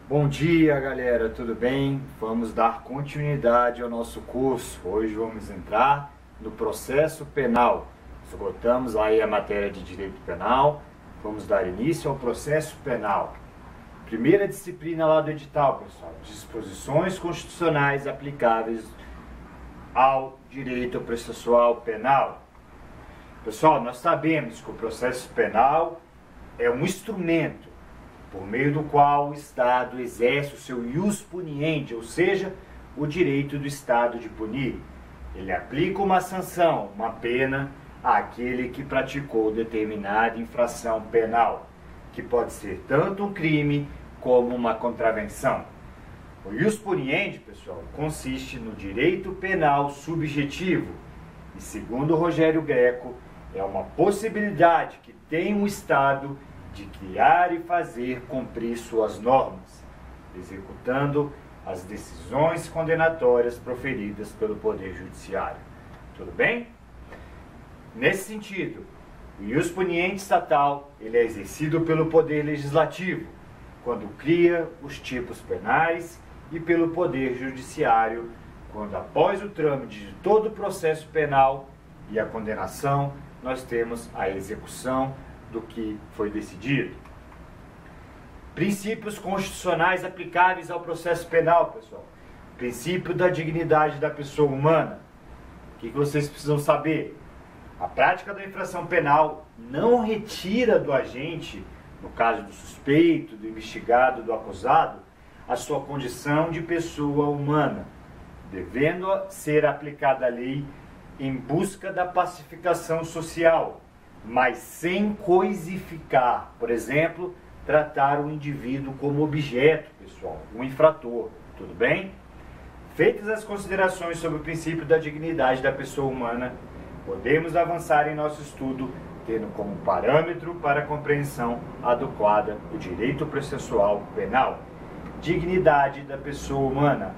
Bom dia, galera, tudo bem? Vamos dar continuidade ao nosso curso. Hoje vamos entrar no processo penal. Esgotamos aí a matéria de direito penal, vamos dar início ao processo penal. Primeira disciplina lá do edital, pessoal, disposições constitucionais aplicáveis ao direito processual penal. Pessoal, nós sabemos que o processo penal é um instrumento por meio do qual o Estado exerce o seu ius puniendi, ou seja, o direito do Estado de punir. Ele aplica uma sanção, uma pena, àquele que praticou determinada infração penal, que pode ser tanto um crime como uma contravenção. O ius puniendi, pessoal, consiste no direito penal subjetivo e, segundo Rogério Greco, é uma possibilidade que tem um Estado de criar e fazer cumprir suas normas, executando as decisões condenatórias proferidas pelo Poder Judiciário. Tudo bem? Nesse sentido, o ius puniendi estatal ele é exercido pelo Poder Legislativo, quando cria os tipos penais, e pelo Poder Judiciário, quando após o trâmite de todo o processo penal e a condenação, nós temos a execução do que foi decidido. Princípios constitucionais aplicáveis ao processo penal, pessoal. Princípio da dignidade da pessoa humana. O que vocês precisam saber? A prática da infração penal não retira do agente, no caso do suspeito, do investigado, do acusado, a sua condição de pessoa humana, devendo ser aplicada a lei em busca da pacificação social, mas sem coisificar, por exemplo, tratar o indivíduo como objeto, pessoal, um infrator, tudo bem? Feitas as considerações sobre o princípio da dignidade da pessoa humana, podemos avançar em nosso estudo, tendo como parâmetro para a compreensão adequada o direito processual penal. Dignidade da pessoa humana.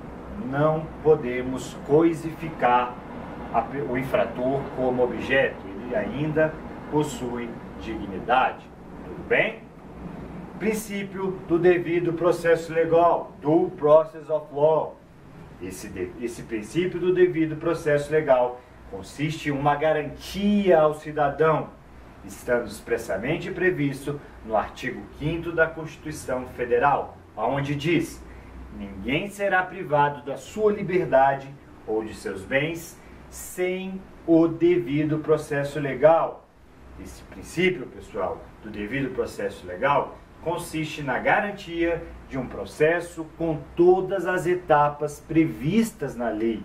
Não podemos coisificar o infrator como objeto, ele ainda possui dignidade. Tudo bem? Princípio do devido processo legal, due process of law. Esse princípio do devido processo legal consiste em uma garantia ao cidadão, estando expressamente previsto no artigo 5º da Constituição Federal, onde diz: ninguém será privado da sua liberdade ou de seus bens sem o devido processo legal. Esse princípio, pessoal, do devido processo legal consiste na garantia de um processo com todas as etapas previstas na lei,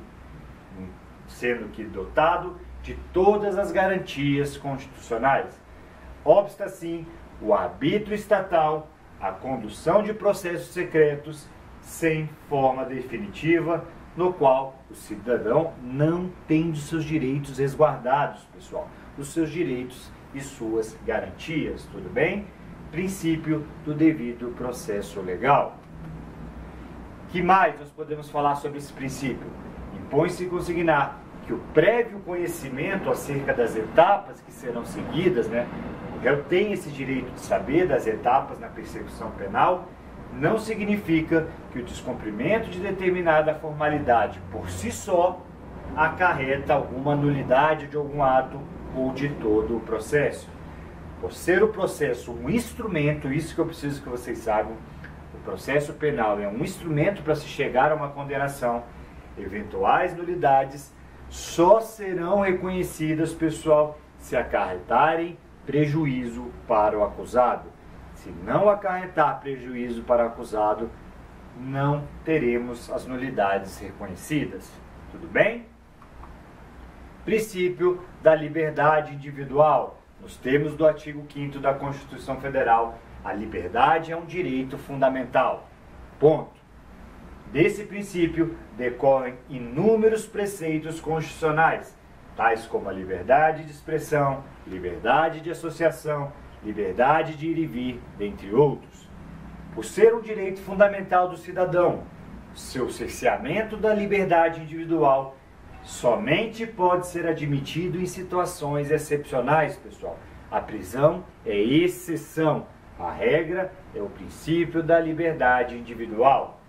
sendo que dotado de todas as garantias constitucionais. Obsta, assim, o arbítrio estatal, a condução de processos secretos sem forma definitiva, no qual o cidadão não tem de seus direitos resguardados, pessoal, os seus direitos e suas garantias, tudo bem? Princípio do devido processo legal. Que mais nós podemos falar sobre esse princípio? Impõe-se consignar que o prévio conhecimento acerca das etapas que serão seguidas, o réu tem esse direito de saber das etapas na persecução penal, não significa que o descumprimento de determinada formalidade por si só acarreta alguma nulidade de algum ato ou de todo o processo. Por ser o processo um instrumento, isso que eu preciso que vocês saibam, o processo penal é um instrumento para se chegar a uma condenação. Eventuais nulidades só serão reconhecidas, pessoal, se acarretarem prejuízo para o acusado. Se não acarretar prejuízo para o acusado, não teremos as nulidades reconhecidas. Tudo bem? Princípio da liberdade individual. Nos termos do artigo 5º da Constituição Federal, a liberdade é um direito fundamental. Ponto. Desse princípio decorrem inúmeros preceitos constitucionais, tais como a liberdade de expressão, liberdade de associação, liberdade de ir e vir, dentre outros. Por ser um direito fundamental do cidadão, seu cerceamento da liberdade individual somente pode ser admitido em situações excepcionais, pessoal. A prisão é exceção, A regra é o princípio da liberdade individual.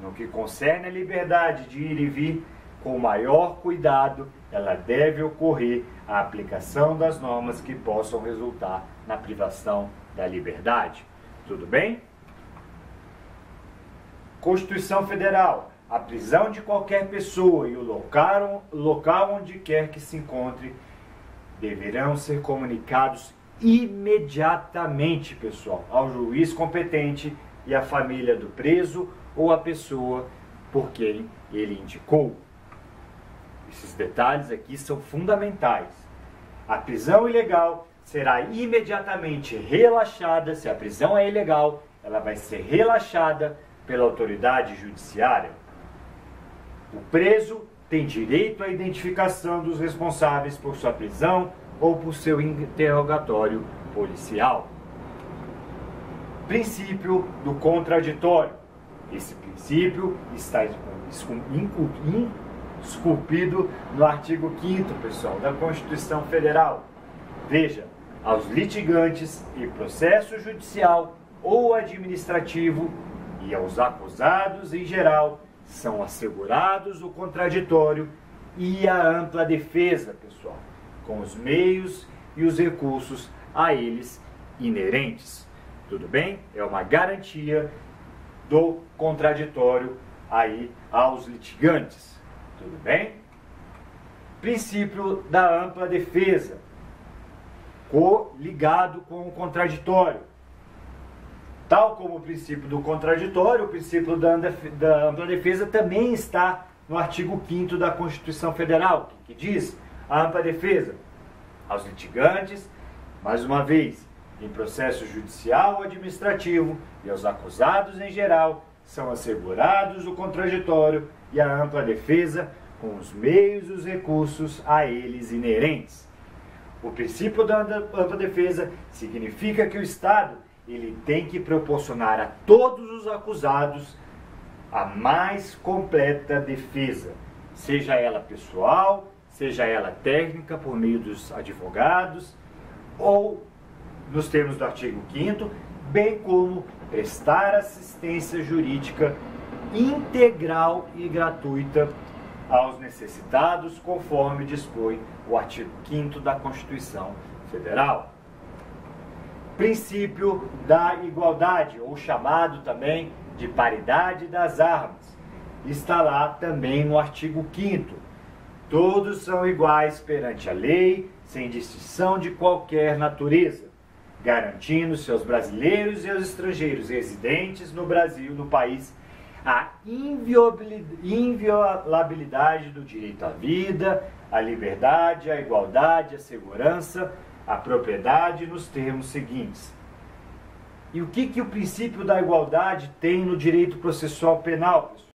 No que concerne a liberdade de ir e vir, com maior cuidado, ela deve ocorrer a aplicação das normas que possam resultar na privação da liberdade. Tudo bem? Constituição Federal. A prisão de qualquer pessoa e o local onde quer que se encontre deverão ser comunicados imediatamente, pessoal, ao juiz competente e à família do preso ou à pessoa por quem ele indicou. Esses detalhes aqui são fundamentais. A prisão ilegal será imediatamente relaxada. Se a prisão é ilegal, ela vai ser relaxada pela autoridade judiciária. O preso tem direito à identificação dos responsáveis por sua prisão ou por seu interrogatório policial. Princípio do contraditório. Esse princípio está esculpido no artigo 5º, pessoal, da Constituição Federal. Veja, aos litigantes em processo judicial ou administrativo e aos acusados em geral são assegurados o contraditório e a ampla defesa, pessoal, com os meios e os recursos a eles inerentes. Tudo bem? É uma garantia do contraditório aí aos litigantes. Tudo bem? Princípio da ampla defesa, coligado com o contraditório. Tal como o princípio do contraditório, o princípio da ampla defesa também está no artigo 5º da Constituição Federal, que diz a ampla defesa aos litigantes, mais uma vez, em processo judicial ou administrativo e aos acusados em geral, são assegurados o contraditório e a ampla defesa com os meios e os recursos a eles inerentes. O princípio da ampla defesa significa que o Estado ele tem que proporcionar a todos os acusados a mais completa defesa, seja ela pessoal, seja ela técnica por meio dos advogados ou nos termos do artigo 5º, bem como prestar assistência jurídica integral e gratuita aos necessitados, conforme dispõe o artigo 5º da Constituição Federal. Princípio da igualdade, ou chamado também de paridade das armas, está lá também no artigo 5º. Todos são iguais perante a lei, sem distinção de qualquer natureza, garantindo-se aos brasileiros e aos estrangeiros residentes no Brasil, no país, a inviolabilidade do direito à vida, à liberdade, à igualdade, à segurança, à propriedade nos termos seguintes. E o que o princípio da igualdade tem no direito processual penal, pessoal?